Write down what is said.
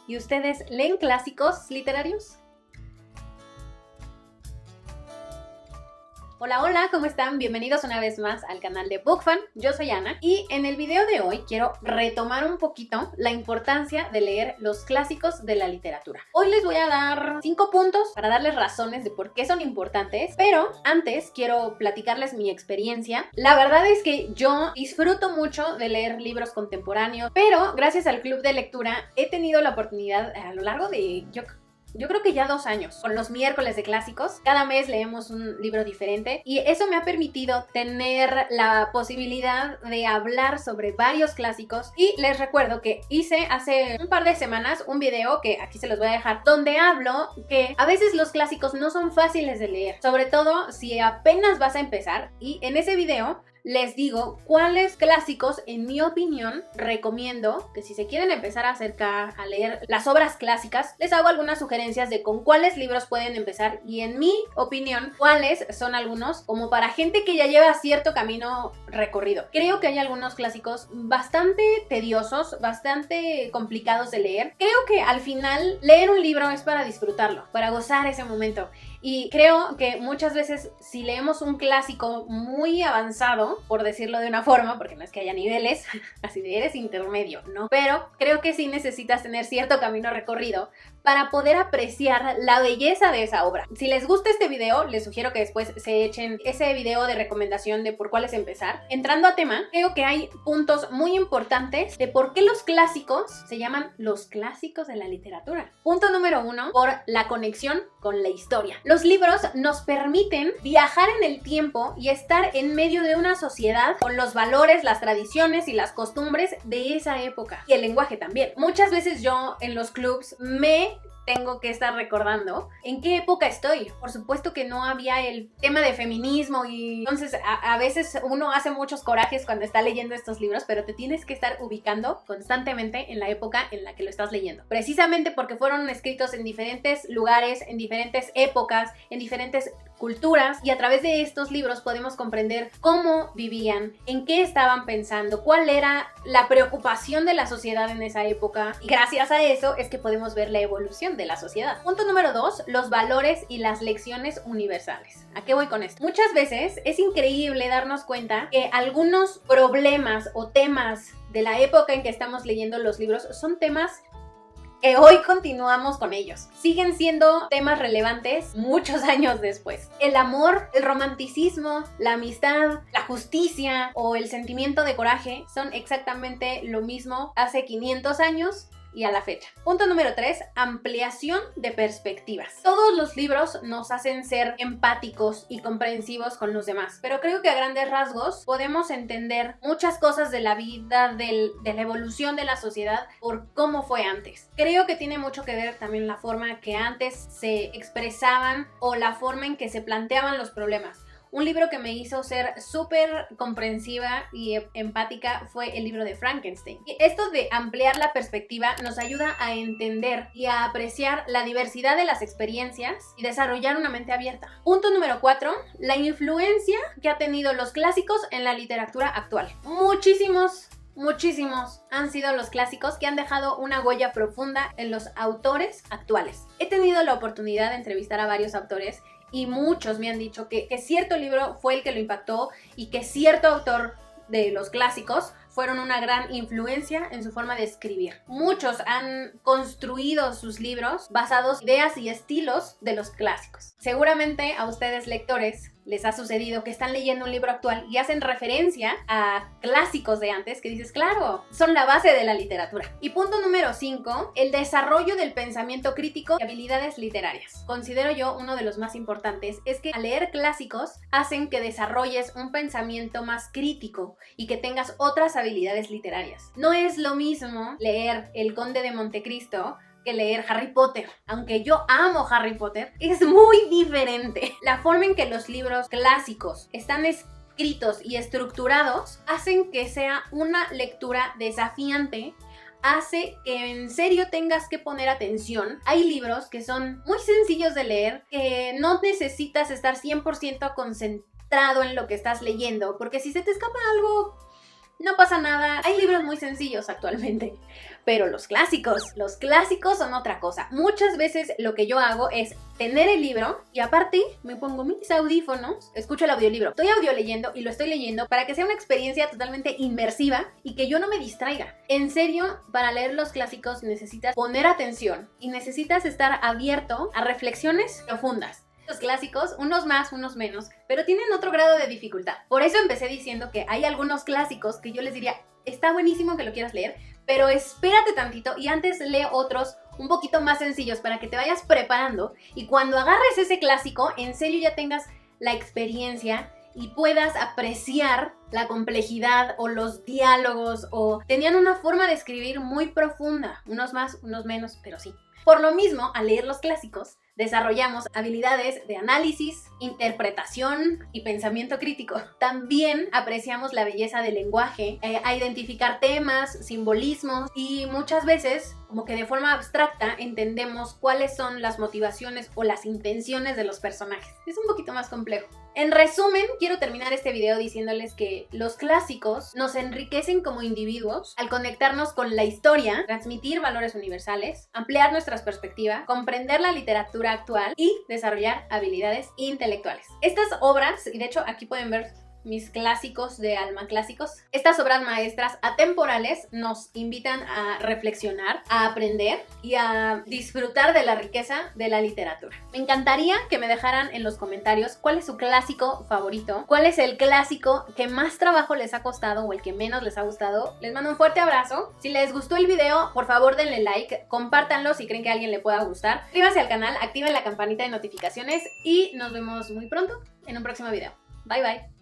¿Y ustedes leen clásicos literarios? Hola, hola, ¿cómo están? Bienvenidos una vez más al canal de BookFan. Yo soy Ana y en el video de hoy quiero retomar un poquito la importancia de leer los clásicos de la literatura. Hoy les voy a dar 5 puntos para darles razones de por qué son importantes, pero antes quiero platicarles mi experiencia. La verdad es que yo disfruto mucho de leer libros contemporáneos, pero gracias al club de lectura he tenido la oportunidad a lo largo de yo creo que ya 2 años, con los miércoles de clásicos. Cada mes leemos un libro diferente y eso me ha permitido tener la posibilidad de hablar sobre varios clásicos. Y les recuerdo que hice hace un par de semanas un video que aquí se los voy a dejar, donde hablo que a veces los clásicos no son fáciles de leer, sobre todo si apenas vas a empezar. Y en ese video les digo cuáles clásicos, en mi opinión, recomiendo que si se quieren empezar a acercar a leer las obras clásicas, les hago algunas sugerencias de con cuáles libros pueden empezar y, en mi opinión, cuáles son algunos como para gente que ya lleva cierto camino recorrido. Creo que hay algunos clásicos bastante tediosos, bastante complicados de leer. Creo que al final leer un libro es para disfrutarlo, para gozar ese momento. Y creo que muchas veces si leemos un clásico muy avanzado, por decirlo de una forma, porque no es que haya niveles, así de eres intermedio, ¿no? Pero creo que sí necesitas tener cierto camino recorrido para poder apreciar la belleza de esa obra. Si les gusta este video, les sugiero que después se echen ese video de recomendación de por cuáles empezar. Entrando a tema, creo que hay puntos muy importantes de por qué los clásicos se llaman los clásicos de la literatura. Punto número 1, por la conexión con la historia. Los libros nos permiten viajar en el tiempo y estar en medio de una sociedad con los valores, las tradiciones y las costumbres de esa época. Y el lenguaje también. Muchas veces yo en los clubs tengo que estar recordando en qué época estoy. Por supuesto que no había el tema de feminismo y entonces a veces uno hace muchos corajes cuando está leyendo estos libros, pero te tienes que estar ubicando constantemente en la época en la que lo estás leyendo. Precisamente porque fueron escritos en diferentes lugares, en diferentes épocas, en diferentes culturas, y a través de estos libros podemos comprender cómo vivían, en qué estaban pensando, cuál era la preocupación de la sociedad en esa época, y gracias a eso es que podemos ver la evolución de la sociedad. Punto número 2, los valores y las lecciones universales. ¿A qué voy con esto? Muchas veces es increíble darnos cuenta que algunos problemas o temas de la época en que estamos leyendo los libros son temas que hoy continuamos con ellos. Siguen siendo temas relevantes muchos años después. El amor, el romanticismo, la amistad, la justicia o el sentimiento de coraje son exactamente lo mismo hace 500 años y a la fecha. Punto número 3, ampliación de perspectivas. Todos los libros nos hacen ser empáticos y comprensivos con los demás, pero creo que a grandes rasgos podemos entender muchas cosas de la vida, de la evolución de la sociedad por cómo fue antes. Creo que tiene mucho que ver también la forma que antes se expresaban o la forma en que se planteaban los problemas. Un libro que me hizo ser súper comprensiva y empática fue el libro de Frankenstein. Y esto de ampliar la perspectiva nos ayuda a entender y a apreciar la diversidad de las experiencias y desarrollar una mente abierta. Punto número 4, la influencia que ha tenido los clásicos en la literatura actual. Muchísimos han sido los clásicos que han dejado una huella profunda en los autores actuales. He tenido la oportunidad de entrevistar a varios autores y muchos me han dicho que cierto libro fue el que lo impactó y que cierto autor de los clásicos fueron una gran influencia en su forma de escribir. Muchos han construido sus libros basados en ideas y estilos de los clásicos. Seguramente a ustedes, lectores, les ha sucedido que están leyendo un libro actual y hacen referencia a clásicos de antes que dices, claro, son la base de la literatura. Y punto número 5, el desarrollo del pensamiento crítico y habilidades literarias. Considero yo uno de los más importantes es que al leer clásicos hacen que desarrolles un pensamiento más crítico y que tengas otras habilidades literarias. No es lo mismo leer El Conde de Montecristo que leer Harry Potter. Aunque yo amo Harry Potter, es muy diferente. La forma en que los libros clásicos están escritos y estructurados hacen que sea una lectura desafiante, hace que en serio tengas que poner atención. Hay libros que son muy sencillos de leer, que no necesitas estar 100% concentrado en lo que estás leyendo, porque si se te escapa algo No pasa nada, hay libros muy sencillos actualmente. Pero los clásicos son otra cosa. Muchas veces lo que yo hago es tener el libro y aparte me pongo mis audífonos, escucho el audiolibro. Estoy audioleyendo y lo estoy leyendo para que sea una experiencia totalmente inmersiva y que yo no me distraiga. En serio, para leer los clásicos necesitas poner atención y necesitas estar abierto a reflexiones profundas. Los clásicos, unos más, unos menos, pero tienen otro grado de dificultad. Por eso empecé diciendo que hay algunos clásicos que yo les diría, está buenísimo que lo quieras leer, pero espérate tantito y antes lee otros un poquito más sencillos para que te vayas preparando y cuando agarres ese clásico, en serio ya tengas la experiencia y puedas apreciar la complejidad o los diálogos o tenían una forma de escribir muy profunda, unos más, unos menos, pero sí. Por lo mismo, al leer los clásicos, desarrollamos habilidades de análisis, interpretación y pensamiento crítico. También apreciamos la belleza del lenguaje, a identificar temas, simbolismos y muchas veces, como que de forma abstracta, entendemos cuáles son las motivaciones o las intenciones de los personajes. Es un poquito más complejo. En resumen, quiero terminar este video diciéndoles que los clásicos nos enriquecen como individuos al conectarnos con la historia, transmitir valores universales, ampliar nuestras perspectivas, comprender la literatura actual y desarrollar habilidades intelectuales. Estas obras, y de hecho aquí pueden ver mis clásicos de alma clásicos, estas obras maestras atemporales nos invitan a reflexionar, a aprender y a disfrutar de la riqueza de la literatura. Me encantaría que me dejaran en los comentarios cuál es su clásico favorito, cuál es el clásico que más trabajo les ha costado o el que menos les ha gustado. Les mando un fuerte abrazo. Si les gustó el video, por favor denle like, compártanlo si creen que a alguien le pueda gustar. Suscríbanse al canal, activen la campanita de notificaciones y nos vemos muy pronto en un próximo video. Bye bye.